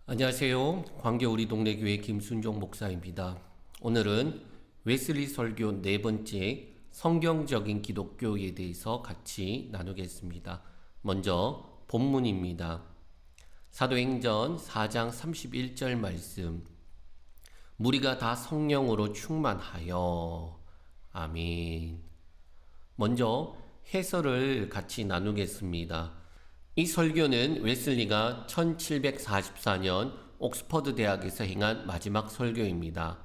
안녕하세요. 광교 우리 동네 교회 김순종 목사입니다. 오늘은 웨슬리 설교 네 번째 성경적인 기독교에 대해서 같이 나누겠습니다. 먼저 본문입니다. 사도행전 4장 31절 말씀. 무리가 다 성령으로 충만하여. 아멘. 먼저 해설을 같이 나누겠습니다. 이 설교는 웨슬리가 1744년 옥스퍼드 대학에서 행한 마지막 설교입니다.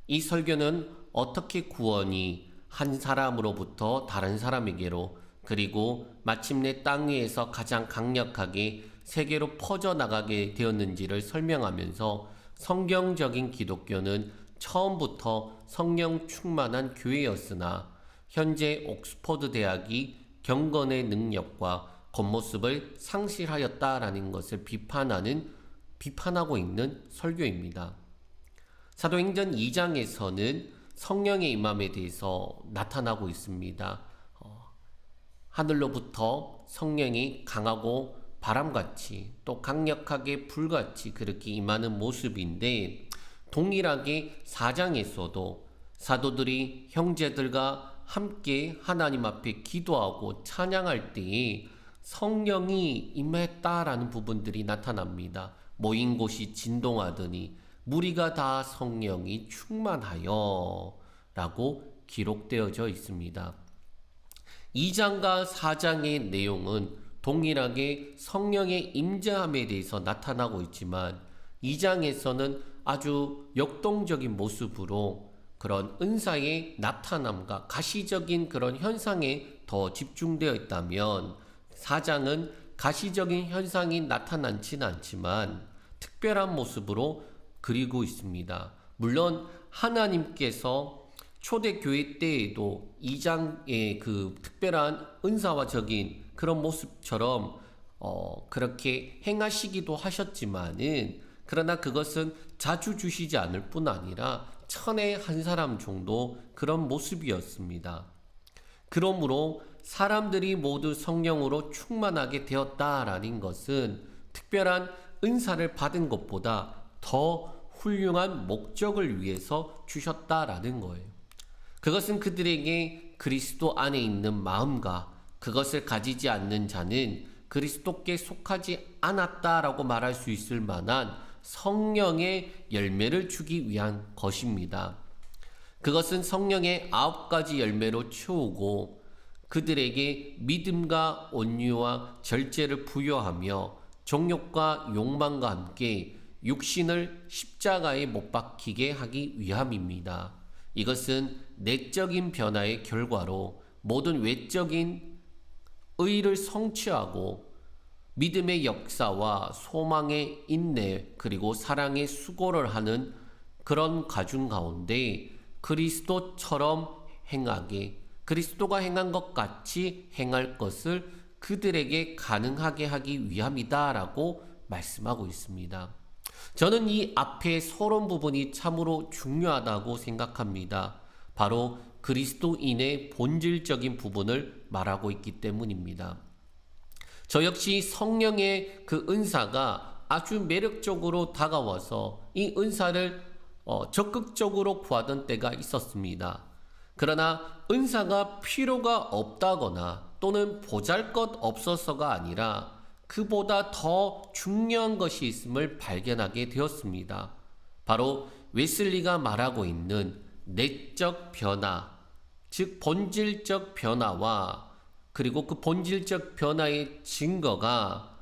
이 설교는 어떻게 구원이 한 사람으로부터 다른 사람에게로 그리고 마침내 땅 위에서 가장 강력하게 세계로 퍼져나가게 되었는지를 설명하면서 성경적인 기독교는 처음부터 성령 충만한 교회였으나 현재 옥스퍼드 대학이 경건의 능력과 겉모습을 상실하였다라는 것을 비판하고 있는 설교입니다. 사도행전 2장에서는 성령의 임함에 대해서 나타나고 있습니다. 하늘로부터 성령이 강하고 바람같이 또 강력하게 불같이 그렇게 임하는 모습인데, 동일하게 4장에서도 사도들이 형제들과 함께 하나님 앞에 기도하고 찬양할 때에 성령이 임했다라는 부분들이 나타납니다. 모인 곳이 진동하더니 무리가 다 성령이 충만하여 라고 기록되어져 있습니다. 2장과 4장의 내용은 동일하게 성령의 임재함에 대해서 나타나고 있지만 2장에서는 아주 역동적인 모습으로 그런 은사의 나타남과 가시적인 그런 현상에 더 집중되어 있다면 4장은 가시적인 현상이 나타나진 않지만 특별한 모습으로 그리고 있습니다. 물론 하나님께서 초대교회 때에도 2장의 그 특별한 은사와적인 그런 모습처럼 그렇게 행하시기도 하셨지만은, 그러나 그것은 자주 주시지 않을 뿐 아니라 천에 한 사람 정도 그런 모습이었습니다. 그러므로 사람들이 모두 성령으로 충만하게 되었다라는 것은 특별한 은사를 받은 것보다 더 훌륭한 목적을 위해서 주셨다라는 거예요. 그것은 그들에게 그리스도 안에 있는 마음과 그것을 가지지 않는 자는 그리스도께 속하지 않았다라고 말할 수 있을 만한 성령의 열매를 주기 위한 것입니다. 그것은 성령의 9가지 열매로 채우고 그들에게 믿음과 온유와 절제를 부여하며 정욕과 욕망과 함께 육신을 십자가에 못 박히게 하기 위함입니다. 이것은 내적인 변화의 결과로 모든 외적인 의를 성취하고 믿음의 역사와 소망의 인내 그리고 사랑의 수고를 하는 그런 과정 가운데 그리스도처럼 행하게, 그리스도가 행한 것 같이 행할 것을 그들에게 가능하게 하기 위함이다라고 말씀하고 있습니다. 저는 이 앞에 서론 부분이 참으로 중요하다고 생각합니다. 바로 그리스도인의 본질적인 부분을 말하고 있기 때문입니다. 저 역시 성령의 그 은사가 아주 매력적으로 다가와서 이 은사를 적극적으로 구하던 때가 있었습니다. 그러나 은사가 필요가 없다거나 또는 보잘것없어서가 아니라 그보다 더 중요한 것이 있음을 발견하게 되었습니다. 바로 웨슬리가 말하고 있는 내적 변화, 즉 본질적 변화와 그리고 그 본질적 변화의 증거가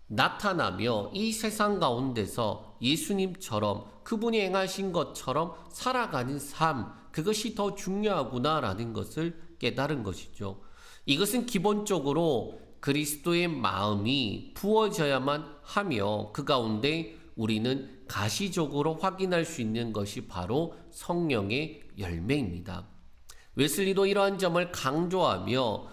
나타나며 이 세상 가운데서 예수님처럼 그분이 행하신 것처럼 살아가는 삶, 그것이 더 중요하구나라는 것을 깨달은 것이죠. 이것은 기본적으로 그리스도의 마음이 부어져야만 하며 그 가운데 우리는 가시적으로 확인할 수 있는 것이 바로 성령의 열매입니다. 웨슬리도 이러한 점을 강조하며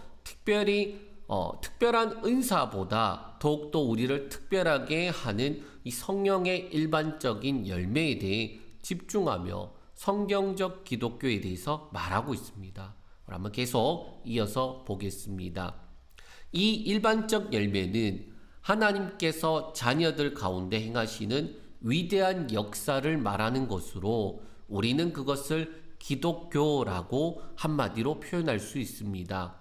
특별한 은사보다 더욱더 우리를 특별하게 하는 이 성령의 일반적인 열매에 대해 집중하며 성경적 기독교에 대해서 말하고 있습니다. 한번 계속 이어서 보겠습니다. 이 일반적 열매는 하나님께서 자녀들 가운데 행하시는 위대한 역사를 말하는 것으로 우리는 그것을 기독교라고 한마디로 표현할 수 있습니다.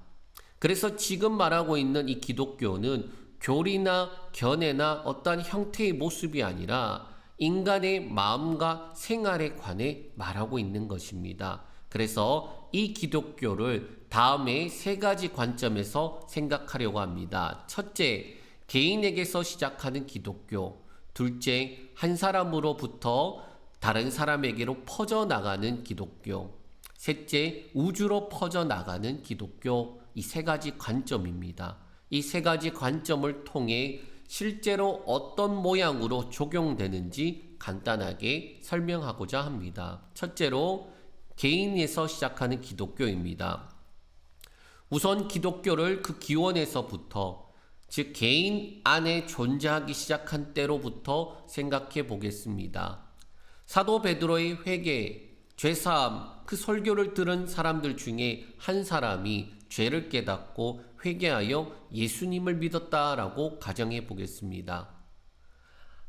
그래서 지금 말하고 있는 이 기독교는 교리나 견해나 어떠한 형태의 모습이 아니라 인간의 마음과 생활에 관해 말하고 있는 것입니다. 그래서 이 기독교를 다음에 세 가지 관점에서 생각하려고 합니다. 첫째, 개인에게서 시작하는 기독교. 둘째, 한 사람으로부터 다른 사람에게로 퍼져나가는 기독교. 셋째, 우주로 퍼져나가는 기독교. 이 세 가지 관점입니다. 이 세 가지 관점을 통해 실제로 어떤 모양으로 적용되는지 간단하게 설명하고자 합니다. 첫째로 개인에서 시작하는 기독교입니다. 우선 기독교를 그 기원에서부터, 즉 개인 안에 존재하기 시작한 때로부터 생각해 보겠습니다. 사도 베드로의 회개, 죄사함, 그 설교를 들은 사람들 중에 한 사람이 죄를 깨닫고 회개하여 예수님을 믿었다라고 가정해 보겠습니다.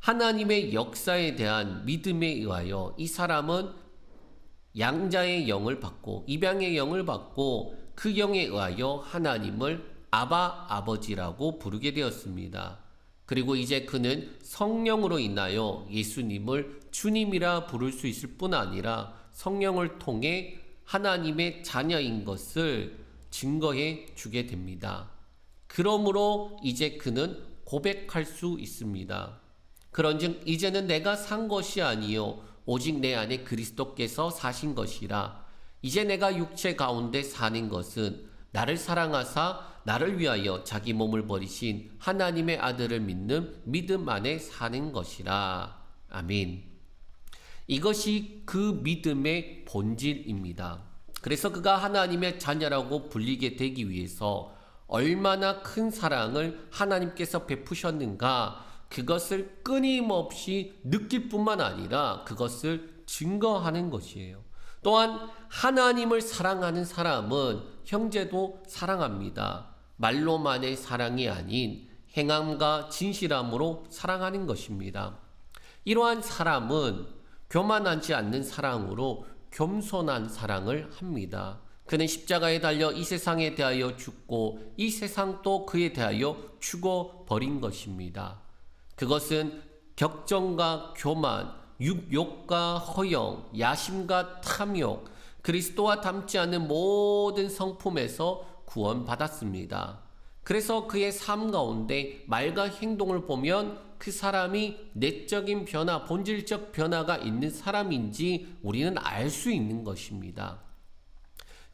하나님의 역사에 대한 믿음에 의하여 이 사람은 양자의 영을 받고 입양의 영을 받고 그 영에 의하여 하나님을 아바 아버지라고 부르게 되었습니다. 그리고 이제 그는 성령으로 인하여 예수님을 주님이라 부를 수 있을 뿐 아니라 성령을 통해 하나님의 자녀인 것을 증거해 주게 됩니다. 그러므로 이제 그는 고백할 수 있습니다. 그런즉 이제는 내가 산 것이 아니요 오직 내 안에 그리스도께서 사신 것이라. 이제 내가 육체 가운데 사는 것은 나를 사랑하사 나를 위하여 자기 몸을 버리신 하나님의 아들을 믿는 믿음 안에 사는 것이라. 아멘. 이것이 그 믿음의 본질입니다. 그래서 그가 하나님의 자녀라고 불리게 되기 위해서 얼마나 큰 사랑을 하나님께서 베푸셨는가, 그것을 끊임없이 느낄 뿐만 아니라 그것을 증거하는 것이에요. 또한 하나님을 사랑하는 사람은 형제도 사랑합니다. 말로만의 사랑이 아닌 행함과 진실함으로 사랑하는 것입니다. 이러한 사람은 교만하지 않는 사랑으로 겸손한 사랑을 합니다. 그는 십자가에 달려 이 세상에 대하여 죽고 이 세상도 그에 대하여 죽어버린 것입니다. 그것은 격정과 교만, 육욕과 허영, 야심과 탐욕, 그리스도와 닮지 않는 모든 성품에서 구원받았습니다. 그래서 그의 삶 가운데 말과 행동을 보면 그 사람이 내적인 변화, 본질적 변화가 있는 사람인지 우리는 알 수 있는 것입니다.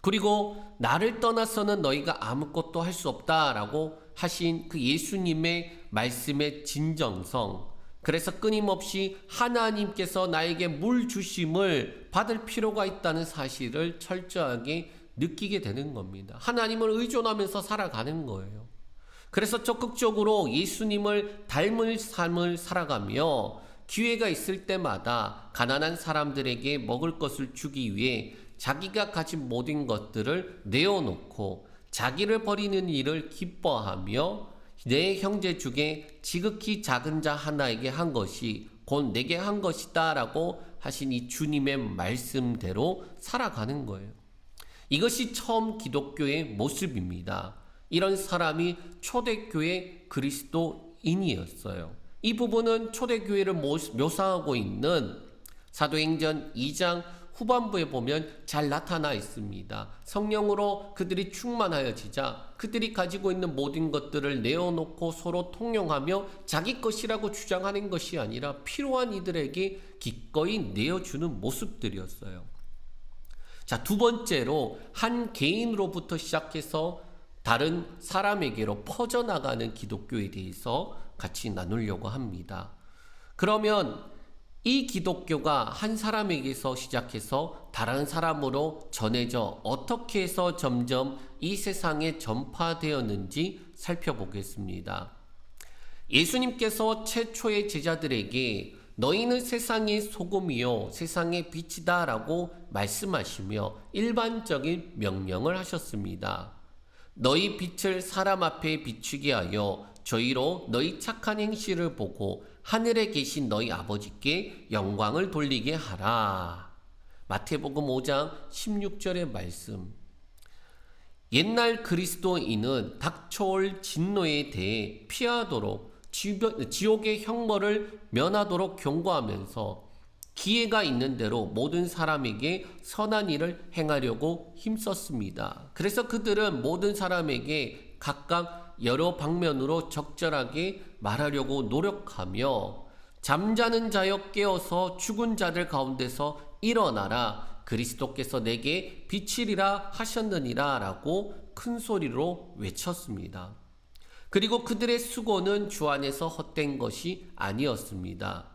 그리고 나를 떠나서는 너희가 아무것도 할 수 없다라고 하신 그 예수님의 말씀의 진정성, 그래서 끊임없이 하나님께서 나에게 물 주심을 받을 필요가 있다는 사실을 철저하게 느끼게 되는 겁니다. 하나님을 의존하면서 살아가는 거예요. 그래서 적극적으로 예수님을 닮을 삶을 살아가며 기회가 있을 때마다 가난한 사람들에게 먹을 것을 주기 위해 자기가 가진 모든 것들을 내어놓고 자기를 버리는 일을 기뻐하며 내 형제 중에 지극히 작은 자 하나에게 한 것이 곧 내게 한 것이다 라고 하신 이 주님의 말씀대로 살아가는 거예요. 이것이 처음 기독교의 모습입니다. 이런 사람이 초대교회 그리스도인이었어요. 이 부분은 초대교회를 묘사하고 있는 사도행전 2장 후반부에 보면 잘 나타나 있습니다. 성령으로 그들이 충만하여지자 그들이 가지고 있는 모든 것들을 내어놓고 서로 통용하며 자기 것이라고 주장하는 것이 아니라 필요한 이들에게 기꺼이 내어주는 모습들이었어요. 자, 두 번째로 한 개인으로부터 시작해서 다른 사람에게로 퍼져나가는 기독교에 대해서 같이 나누려고 합니다. 그러면 이 기독교가 한 사람에게서 시작해서 다른 사람으로 전해져 어떻게 해서 점점 이 세상에 전파되었는지 살펴보겠습니다. 예수님께서 최초의 제자들에게 너희는 세상의 소금이요 세상의 빛이다 라고 말씀하시며 일반적인 명령을 하셨습니다. 너희 빛을 사람 앞에 비추게 하여 저희로 너희 착한 행실을 보고 하늘에 계신 너희 아버지께 영광을 돌리게 하라. 마태복음 5장 16절의 말씀. 옛날 그리스도인은 닥쳐올 진노에 대해 피하도록 지옥의 형벌을 면하도록 경고하면서 기회가 있는 대로 모든 사람에게 선한 일을 행하려고 힘썼습니다. 그래서 그들은 모든 사람에게 각각 여러 방면으로 적절하게 말하려고 노력하며 잠자는 자여 깨어서 죽은 자들 가운데서 일어나라. 그리스도께서 내게 빛이리라 하셨느니라 라고 큰 소리로 외쳤습니다. 그리고 그들의 수고는 주 안에서 헛된 것이 아니었습니다.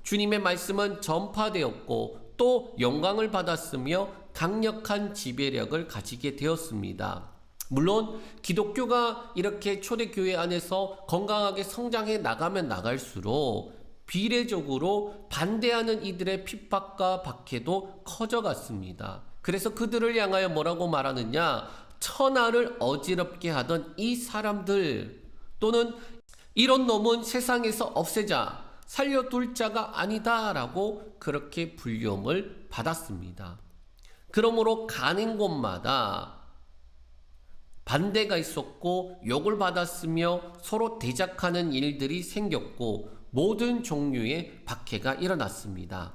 주님의 말씀은 전파되었고 또 영광을 받았으며 강력한 지배력을 가지게 되었습니다. 물론 기독교가 이렇게 초대교회 안에서 건강하게 성장해 나가면 나갈수록 비례적으로 반대하는 이들의 핍박과 박해도 커져갔습니다. 그래서 그들을 향하여 뭐라고 말하느냐? 천하를 어지럽게 하던 이 사람들, 또는 이런 놈은 세상에서 없애자, 살려둘 자가 아니다 라고 그렇게 불림을 받았습니다. 그러므로 가는 곳마다 반대가 있었고 욕을 받았으며 서로 대적하는 일들이 생겼고 모든 종류의 박해가 일어났습니다.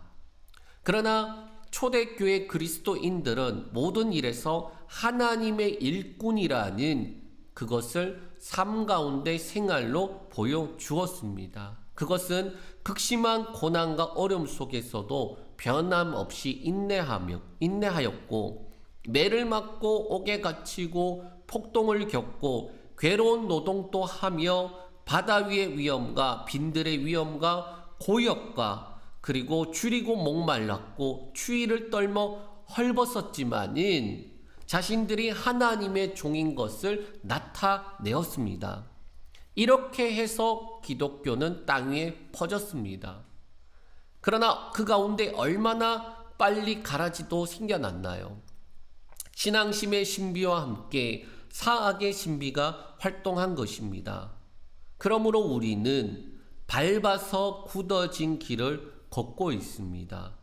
그러나 초대교회 그리스도인들은 모든 일에서 하나님의 일꾼이라는 그것을 삶 가운데 생활로 보여주었습니다. 그것은 극심한 고난과 어려움 속에서도 변함없이 인내하였고 매를 맞고 옥에 갇히고 폭동을 겪고 괴로운 노동도 하며 바다 위의 위험과 빈들의 위험과 고역과 그리고 줄이고 목말랐고 추위를 떨며 헐벗었지만은 자신들이 하나님의 종인 것을 나타내었습니다. 이렇게 해서 기독교는 땅 위에 퍼졌습니다. 그러나 그 가운데 얼마나 빨리 가라지도 생겨났나요? 신앙심의 신비와 함께 사악의 신비가 활동한 것입니다. 그러므로 우리는 밟아서 굳어진 길을 걷고 있습니다.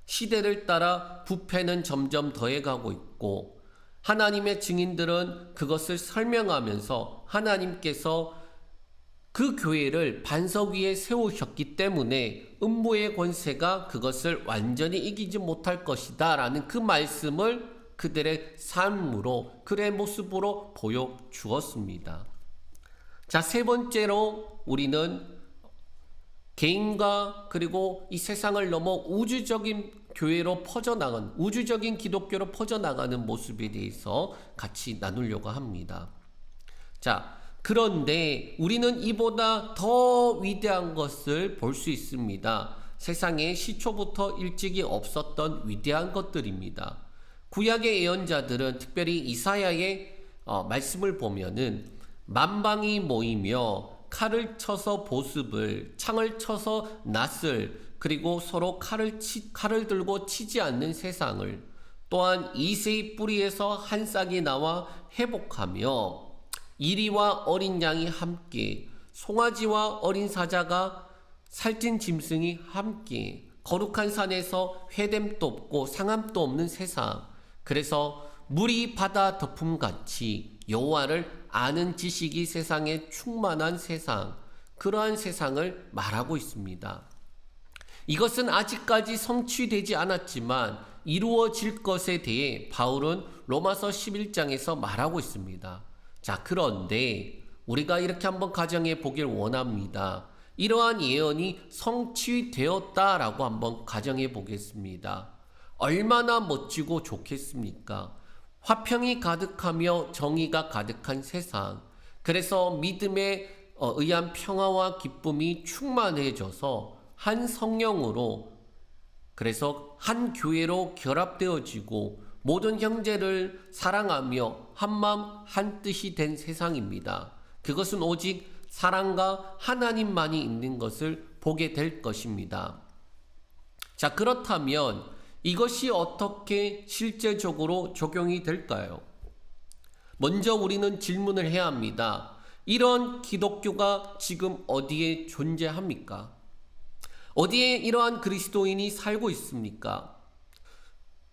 시대를 따라 부패는 점점 더해가고 있고 하나님의 증인들은 그것을 설명하면서 하나님께서 그 교회를 반석 위에 세우셨기 때문에 음부의 권세가 그것을 완전히 이기지 못할 것이다 라는 그 말씀을 그들의 삶으로 그의 모습으로 보여주었습니다. 자, 세 번째로 우리는 개인과 그리고 이 세상을 넘어 우주적인 교회로 퍼져나간 우주적인 기독교로 퍼져나가는 모습에 대해서 같이 나누려고 합니다. 자, 그런데 우리는 이보다 더 위대한 것을 볼 수 있습니다. 세상에 시초부터 일찍이 없었던 위대한 것들입니다. 구약의 예언자들은 특별히 이사야의 말씀을 보면은 만방이 모이며 칼을 쳐서 보습을, 창을 쳐서 낫을, 그리고 서로 칼을 들고 치지 않는 세상을, 또한 이새의 뿌리에서 한 싹이 나와 회복하며 이리와 어린 양이 함께, 송아지와 어린 사자가 살찐 짐승이 함께, 거룩한 산에서 회됨도 없고 상함도 없는 세상. 그래서 물이 바다 덮음같이 여호와를 아는 지식이 세상에 충만한 세상, 그러한 세상을 말하고 있습니다. 이것은 아직까지 성취되지 않았지만 이루어질 것에 대해 바울은 로마서 11장에서 말하고 있습니다. 자, 그런데 우리가 이렇게 한번 가정해 보길 원합니다. 이러한 예언이 성취되었다라고 한번 가정해 보겠습니다. 얼마나 멋지고 좋겠습니까? 화평이 가득하며 정의가 가득한 세상. 그래서 믿음에 의한 평화와 기쁨이 충만해져서 한 성령으로, 그래서 한 교회로 결합되어지고 모든 형제를 사랑하며 한마음 한뜻이 된 세상입니다. 그것은 오직 사랑과 하나님만이 있는 것을 보게 될 것입니다. 자, 그렇다면 이것이 어떻게 실제적으로 적용이 될까요? 먼저 우리는 질문을 해야 합니다. 이런 기독교가 지금 어디에 존재합니까? 어디에 이러한 그리스도인이 살고 있습니까?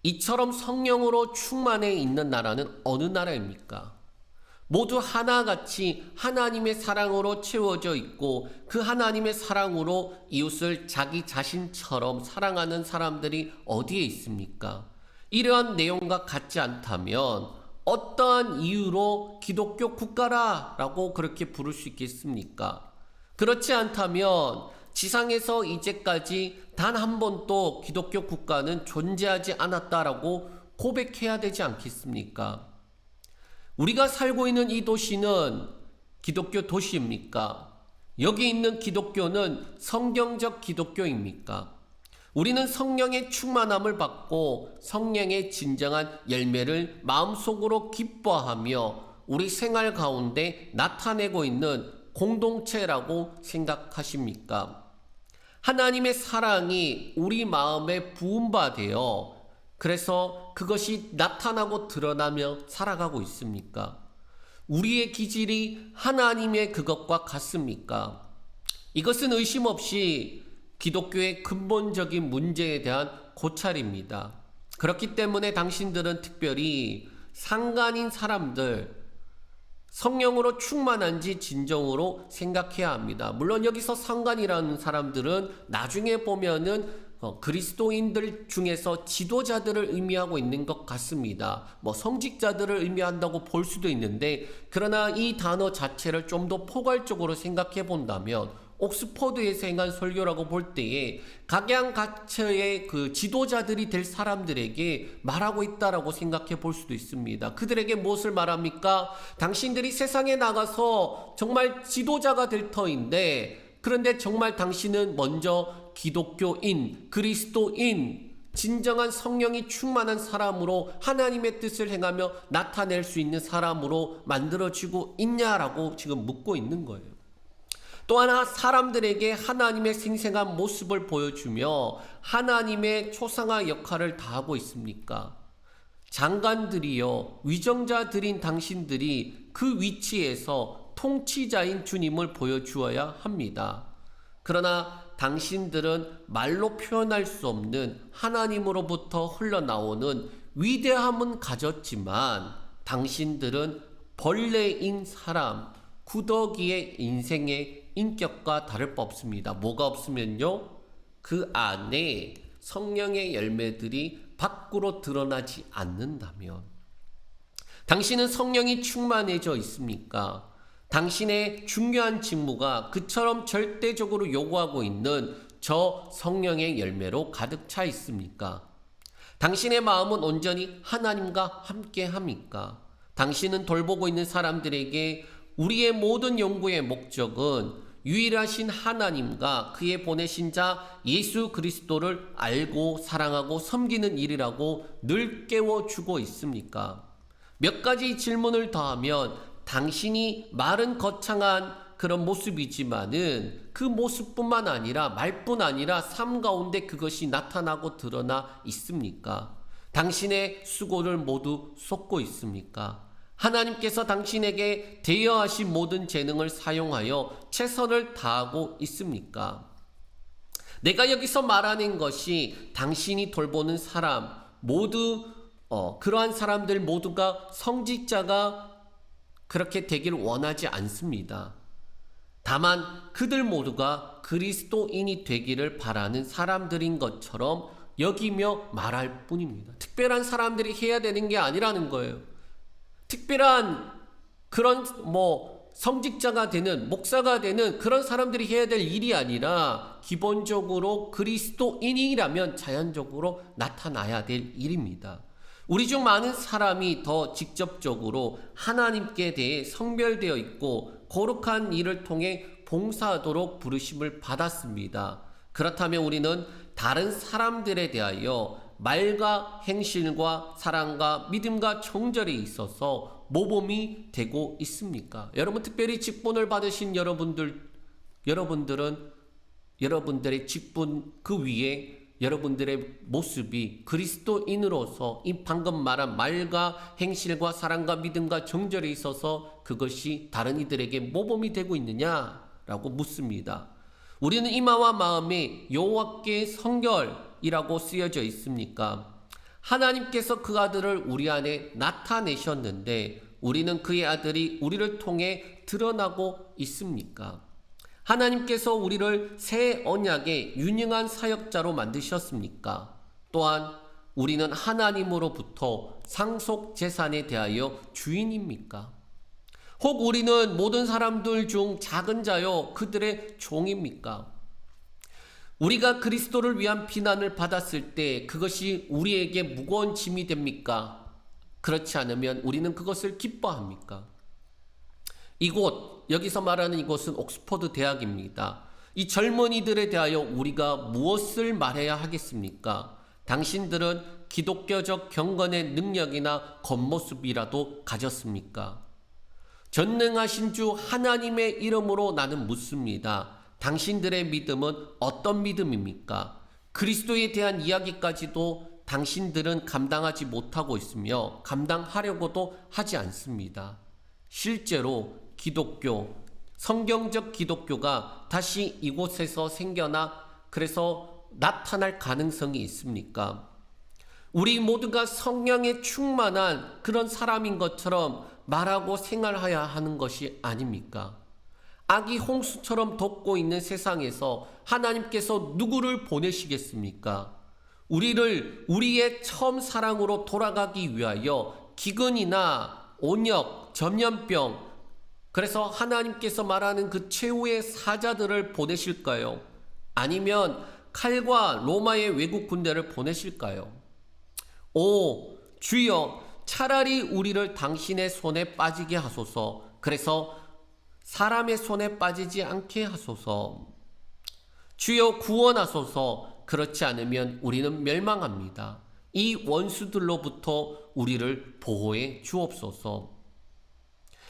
이처럼 성령으로 충만해 있는 나라는 어느 나라입니까? 모두 하나같이 하나님의 사랑으로 채워져 있고 그 하나님의 사랑으로 이웃을 자기 자신처럼 사랑하는 사람들이 어디에 있습니까? 이러한 내용과 같지 않다면 어떠한 이유로 기독교 국가라라고 그렇게 부를 수 있겠습니까? 그렇지 않다면 지상에서 이제까지 단 한 번도 기독교 국가는 존재하지 않았다라고 고백해야 되지 않겠습니까? 우리가 살고 있는 이 도시는 기독교 도시입니까? 여기 있는 기독교는 성경적 기독교입니까? 우리는 성령의 충만함을 받고 성령의 진정한 열매를 마음속으로 기뻐하며 우리 생활 가운데 나타내고 있는 공동체라고 생각하십니까? 하나님의 사랑이 우리 마음에 부음받아 그래서 그것이 나타나고 드러나며 살아가고 있습니까? 우리의 기질이 하나님의 그것과 같습니까? 이것은 의심 없이 기독교의 근본적인 문제에 대한 고찰입니다. 그렇기 때문에 당신들은 특별히 상관인 사람들, 성령으로 충만한지 진정으로 생각해야 합니다. 물론 여기서 상관이라는 사람들은 나중에 보면은 그리스도인들 중에서 지도자들을 의미하고 있는 것 같습니다. 성직자들을 의미한다고 볼 수도 있는데, 그러나 이 단어 자체를 좀 더 포괄적으로 생각해 본다면 옥스퍼드에서 행한 설교라고 볼 때에 각양각처의 그 지도자들이 될 사람들에게 말하고 있다라고 생각해 볼 수도 있습니다. 그들에게 무엇을 말합니까? 당신들이 세상에 나가서 정말 지도자가 될 터인데, 그런데 정말 당신은 먼저 기독교인, 그리스도인, 진정한 성령이 충만한 사람으로 하나님의 뜻을 행하며 나타낼 수 있는 사람으로 만들어지고 있냐라고 지금 묻고 있는 거예요. 또 하나, 사람들에게 하나님의 생생한 모습을 보여주며 하나님의 초상화 역할을 다하고 있습니까? 장관들이요, 위정자들인 당신들이 그 위치에서 통치자인 주님을 보여주어야 합니다. 그러나 당신들은 말로 표현할 수 없는 하나님으로부터 흘러나오는 위대함은 가졌지만 당신들은 벌레인 사람, 구더기의 인생의 인격과 다를 바 없습니다. 뭐가 없으면요? 그 안에 성령의 열매들이 밖으로 드러나지 않는다면. 당신은 성령이 충만해져 있습니까? 당신의 중요한 직무가 그처럼 절대적으로 요구하고 있는 저 성령의 열매로 가득 차 있습니까? 당신의 마음은 온전히 하나님과 함께 합니까? 당신은 돌보고 있는 사람들에게 우리의 모든 연구의 목적은 유일하신 하나님과 그의 보내신 자 예수 그리스도를 알고 사랑하고 섬기는 일이라고 늘 깨워주고 있습니까? 몇 가지 질문을 더하면 당신이 말은 거창한 그런 모습이지만은 그 모습뿐만 아니라 말뿐 아니라 삶 가운데 그것이 나타나고 드러나 있습니까? 당신의 수고를 모두 쏟고 있습니까? 하나님께서 당신에게 대여하신 모든 재능을 사용하여 최선을 다하고 있습니까? 내가 여기서 말하는 것이 당신이 돌보는 사람 모두 그러한 사람들 모두가 성직자가 그렇게 되기를 원하지 않습니다. 다만 그들 모두가 그리스도인이 되기를 바라는 사람들인 것처럼 여기며 말할 뿐입니다. 특별한 사람들이 해야 되는 게 아니라는 거예요. 특별한 그런 성직자가 되는, 목사가 되는 그런 사람들이 해야 될 일이 아니라 기본적으로 그리스도인이라면 자연적으로 나타나야 될 일입니다. 우리 중 많은 사람이 더 직접적으로 하나님께 대해 성별되어 있고 거룩한 일을 통해 봉사하도록 부르심을 받았습니다. 그렇다면 우리는 다른 사람들에 대하여 말과 행실과 사랑과 믿음과 정절에 있어서 모범이 되고 있습니까? 여러분, 특별히 직분을 받으신 여러분들은 여러분들의 직분 그 위에 여러분들의 모습이 그리스도인으로서 이 방금 말한 말과 행실과 사랑과 믿음과 정절에 있어서 그것이 다른 이들에게 모범이 되고 있느냐라고 묻습니다. 우리는 이마와 마음에 여호와께 성결이라고 쓰여져 있습니까? 하나님께서 그 아들을 우리 안에 나타내셨는데 우리는 그의 아들이 우리를 통해 드러나고 있습니까? 하나님께서 우리를 새 언약의 유능한 사역자로 만드셨습니까? 또한 우리는 하나님으로부터 상속 재산에 대하여 주인입니까? 혹 우리는 모든 사람들 중 작은 자요 그들의 종입니까? 우리가 그리스도를 위한 비난을 받았을 때 그것이 우리에게 무거운 짐이 됩니까? 그렇지 않으면 우리는 그것을 기뻐합니까? 여기서 말하는 이곳은 옥스퍼드 대학입니다. 이 젊은이들에 대하여 우리가 무엇을 말해야 하겠습니까? 당신들은 기독교적 경건의 능력이나 겉모습이라도 가졌습니까? 전능하신 주 하나님의 이름으로 나는 묻습니다. 당신들의 믿음은 어떤 믿음입니까? 그리스도에 대한 이야기까지도 당신들은 감당하지 못하고 있으며 감당하려고도 하지 않습니다. 실제로 기독교, 성경적 기독교가 다시 이곳에서 생겨나 그래서 나타날 가능성이 있습니까? 우리 모두가 성령에 충만한 그런 사람인 것처럼 말하고 생활해야 하는 것이 아닙니까? 악이 홍수처럼 덮고 있는 세상에서 하나님께서 누구를 보내시겠습니까? 우리를 우리의 처음 사랑으로 돌아가기 위하여 기근이나 온역, 전염병, 그래서 하나님께서 말하는 그 최후의 사자들을 보내실까요? 아니면 칼과 로마의 외국 군대를 보내실까요? 오, 주여, 차라리 우리를 당신의 손에 빠지게 하소서. 그래서 사람의 손에 빠지지 않게 하소서. 주여 구원하소서. 그렇지 않으면 우리는 멸망합니다. 이 원수들로부터 우리를 보호해 주옵소서.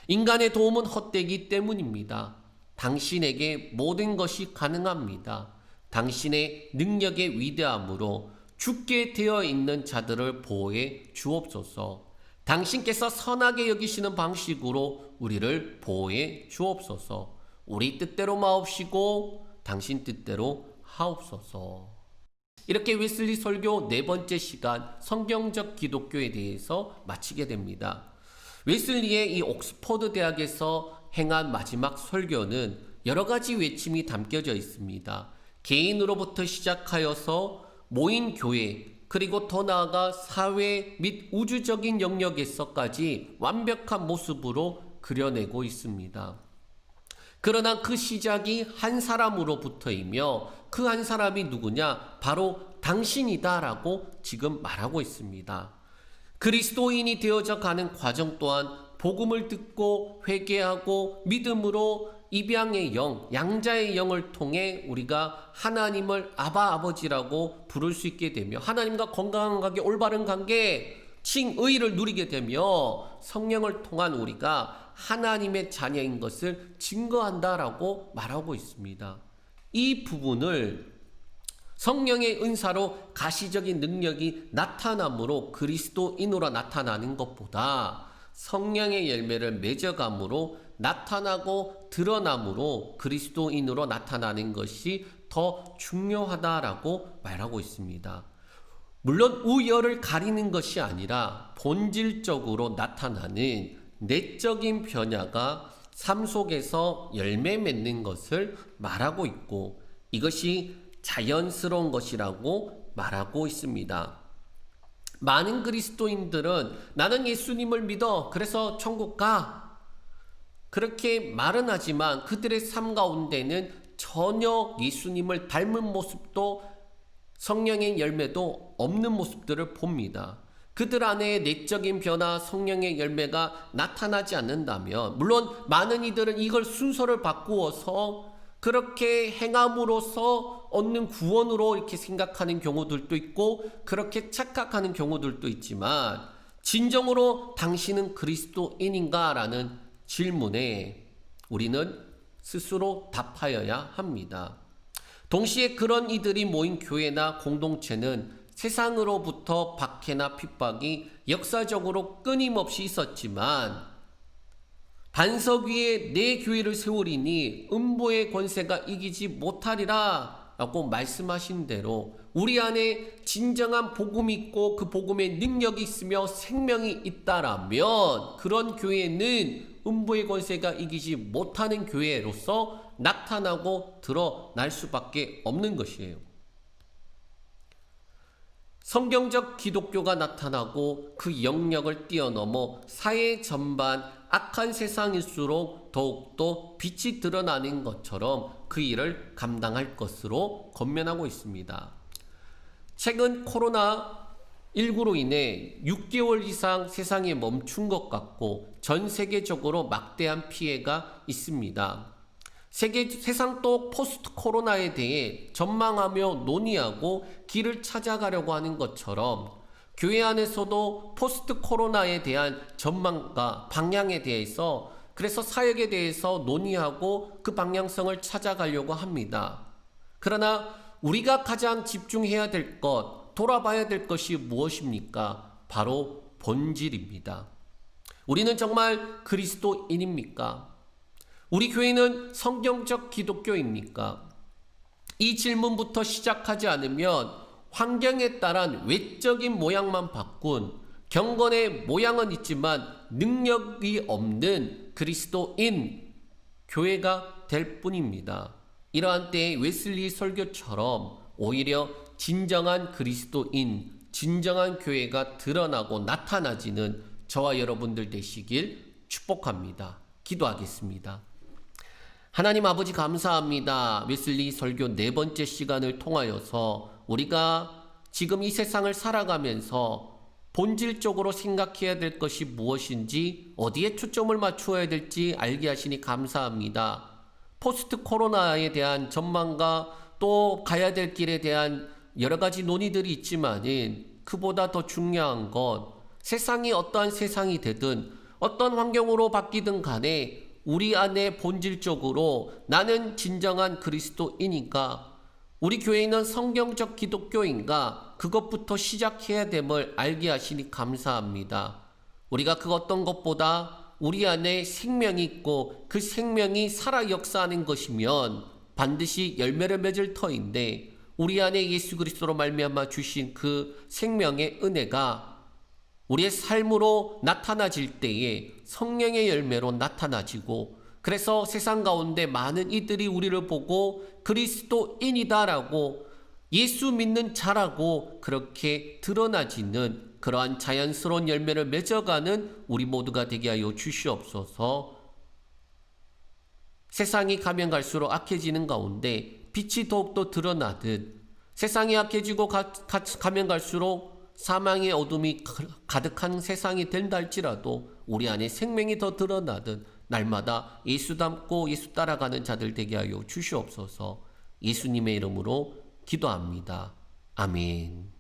인간의 도움은 헛되기 때문입니다. 당신에게 모든 것이 가능합니다. 당신의 능력의 위대함으로 죽게 되어 있는 자들을 보호해 주옵소서. 당신께서 선하게 여기시는 방식으로 우리를 보호해 주옵소서. 우리 뜻대로 마옵시고 당신 뜻대로 하옵소서. 이렇게 웨슬리 설교 4번째 시간 성경적 기독교에 대해서 마치게 됩니다. 웨슬리의 이 옥스퍼드 대학에서 행한 마지막 설교는 여러 가지 외침이 담겨져 있습니다. 개인으로부터 시작하여서 모인 교회, 그리고 더 나아가 사회 및 우주적인 영역에서까지 완벽한 모습으로 그려내고 있습니다. 그러나 그 시작이 한 사람으로부터이며 그 한 사람이 누구냐? 바로 당신이다라고 지금 말하고 있습니다. 그리스도인이 되어져 가는 과정 또한 복음을 듣고 회개하고 믿음으로 입양의 영, 양자의 영을 통해 우리가 하나님을 아바 아버지라고 부를 수 있게 되며 하나님과 건강한 관계, 올바른 관계, 칭의를 누리게 되며 성령을 통한 우리가 하나님의 자녀인 것을 증거한다라고 말하고 있습니다. 이 부분을 성령의 은사로 가시적인 능력이 나타남으로 그리스도인으로 나타나는 것보다 성령의 열매를 맺어감으로 나타나고 드러남으로 그리스도인으로 나타나는 것이 더 중요하다라고 말하고 있습니다. 물론 우열을 가리는 것이 아니라 본질적으로 나타나는 내적인 변화가 삶 속에서 열매 맺는 것을 말하고 있고 이것이 자연스러운 것이라고 말하고 있습니다. 많은 그리스도인들은 나는 예수님을 믿어 그래서 천국 가 그렇게 말은 하지만 그들의 삶 가운데는 전혀 예수님을 닮은 모습도 성령의 열매도 없는 모습들을 봅니다. 그들 안에 내적인 변화, 성령의 열매가 나타나지 않는다면 물론 많은 이들은 이걸 순서를 바꾸어서 그렇게 행함으로써 얻는 구원으로 이렇게 생각하는 경우들도 있고 그렇게 착각하는 경우들도 있지만 진정으로 당신은 그리스도인인가? 라는 질문에 우리는 스스로 답하여야 합니다. 동시에 그런 이들이 모인 교회나 공동체는 세상으로부터 박해나 핍박이 역사적으로 끊임없이 있었지만 반석 위에 내 교회를 세우리니 음부의 권세가 이기지 못하리라 라고 말씀하신 대로 우리 안에 진정한 복음이 있고 그 복음의 능력이 있으며 생명이 있다라면 그런 교회는 음부의 권세가 이기지 못하는 교회로서 나타나고 드러날 수밖에 없는 것이에요. 성경적 기독교가 나타나고 그 영역을 뛰어넘어 사회 전반 악한 세상일수록 더욱더 빛이 드러나는 것처럼 그 일을 감당할 것으로 권면하고 있습니다. 최근 코로나19로 인해 6개월 이상 세상에 멈춘 것 같고 전 세계적으로 막대한 피해가 있습니다. 세상 또 포스트 코로나에 대해 전망하며 논의하고 길을 찾아가려고 하는 것처럼 교회 안에서도 포스트 코로나에 대한 전망과 방향에 대해서 그래서 사역에 대해서 논의하고 그 방향성을 찾아가려고 합니다. 그러나 우리가 가장 집중해야 될 것, 돌아봐야 될 것이 무엇입니까? 바로 본질입니다. 우리는 정말 그리스도인입니까? 우리 교회는 성경적 기독교입니까? 이 질문부터 시작하지 않으면 환경에 따른 외적인 모양만 바꾼 경건의 모양은 있지만 능력이 없는 그리스도인 교회가 될 뿐입니다. 이러한 때에 웨슬리 설교처럼 오히려 진정한 그리스도인, 진정한 교회가 드러나고 나타나지는 저와 여러분들 되시길 축복합니다. 기도하겠습니다. 하나님 아버지 감사합니다. 웨슬리 설교 4번째 시간을 통하여서 우리가 지금 이 세상을 살아가면서 본질적으로 생각해야 될 것이 무엇인지 어디에 초점을 맞추어야 될지 알게 하시니 감사합니다. 포스트 코로나에 대한 전망과 또 가야 될 길에 대한 여러 가지 논의들이 있지만은 그보다 더 중요한 건 세상이 어떠한 세상이 되든 어떤 환경으로 바뀌든 간에 우리 안에 본질적으로 나는 진정한 그리스도인인가? 우리 교회는 성경적 기독교인가? 그것부터 시작해야 됨을 알게 하시니 감사합니다. 우리가 그 어떤 것보다 우리 안에 생명이 있고 그 생명이 살아 역사하는 것이면 반드시 열매를 맺을 터인데 우리 안에 예수 그리스도로 말미암아 주신 그 생명의 은혜가 우리의 삶으로 나타나질 때에 성령의 열매로 나타나지고 그래서 세상 가운데 많은 이들이 우리를 보고 그리스도인이다라고 예수 믿는 자라고 그렇게 드러나지는 그러한 자연스러운 열매를 맺어가는 우리 모두가 되게 하여 주시옵소서. 세상이 가면 갈수록 악해지는 가운데 빛이 더욱더 드러나듯 세상이 악해지고 가면 갈수록 사망의 어둠이 가득한 세상이 된다 할지라도 우리 안에 생명이 더 드러나듯 날마다 예수 닮고 예수 따라가는 자들 되게 하여 주시옵소서. 예수님의 이름으로 기도합니다. 아멘.